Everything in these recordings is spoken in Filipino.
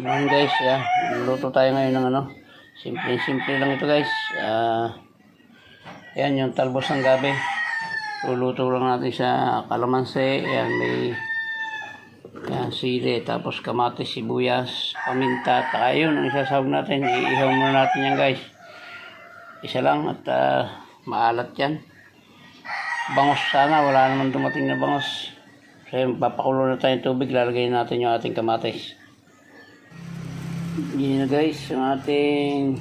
Good morning guys. Luto tayo ngayon ng simple lang ito guys. Yan yung talbos ng gabi. Luluto lang natin sa kalamansi. Yan may sili, tapos kamatis, sibuyas, paminta. At yun ang isasawag natin. Iihaw muna natin yan guys. Isa lang at maalat yan. Bangos sana, wala naman dumating na bangos. So papakulo na tayo ng tubig. Lalagay natin yung ating kamatis. Yun na guys, yung ating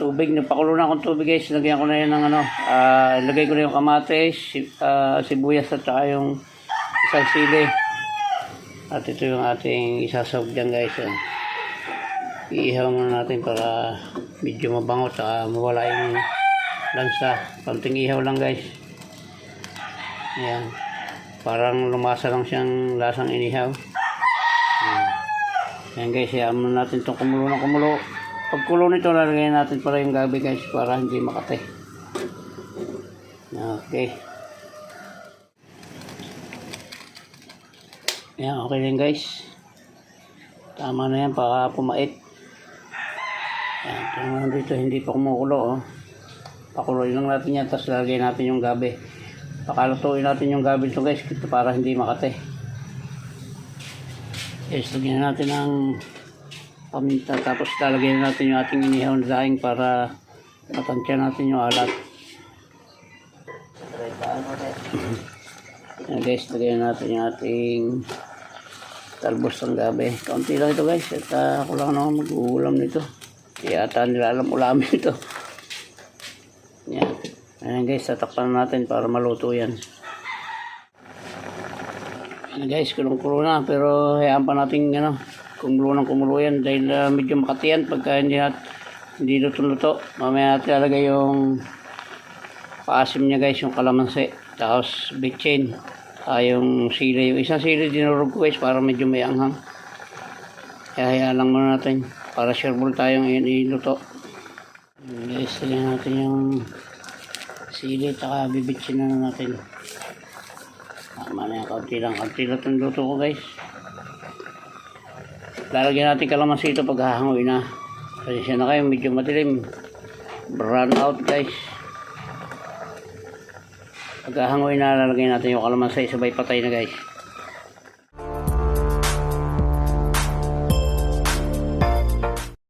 tubig. Napakulo na akong tubig guys. Lagyan ko na yun ng ilagay ko na yung kamatis, sibuyas at saka yung isang sili. At ito yung ating isasawag dyan guys. Iihaw muna natin para medyo mabango at mawala yung lansa. Konting ihaw lang guys. Ayan, parang lumasa lang siyang lasang inihaw. Ayan guys, hayaan muna natin itong kumulo ng kumulo. Pag kulo nito, lalagyan natin para yung gabi guys, para hindi makate. Okay. Ayan, okay din guys. Tama na yan, para pumait. Ayan, ito dito, hindi pa kumukulo. Pakuloy lang natin yan, tapos lalagyan natin yung gabi. Pakalutuin natin yung gabi ito guys, para hindi makate. Yes, lagyan natin ng paminta, tapos lalagyan natin yung ating inihaw na daing para matansya natin yung alat. Yan guys, lagyan natin yung ating talbos ng gabi. Kaunti lang ito guys, at ako lang naman mag-uulam nito. Kaya ata nila alam ulamin ito. Yan. Ayan guys, tatakpan natin para maluto yan. Ayan guys, kulong-kulo na, pero hayaan pa natin kumulo yan dahil medyo makatiyan pagka hindi luto-luto. Mamaya natin lalagay yung paasim niya guys, yung kalamansi, tapos bitchin, yung sili. Yung isang sili dinurog ko guys para medyo may anghang. Kaya hayaan lang muna natin para sureball tayong iluto. Guys, lagyan natin yung sili, taka bibitchin na natin. Tama na yan, kaunti lang itong luto ko guys. Lalagyan natin kalamansi ito pag hahangoy na. Kasi siya na kayo, medyo madilim. Brown out guys. Pag hahangoy na, lalagyan natin yung kalamansi, sabay patay na guys.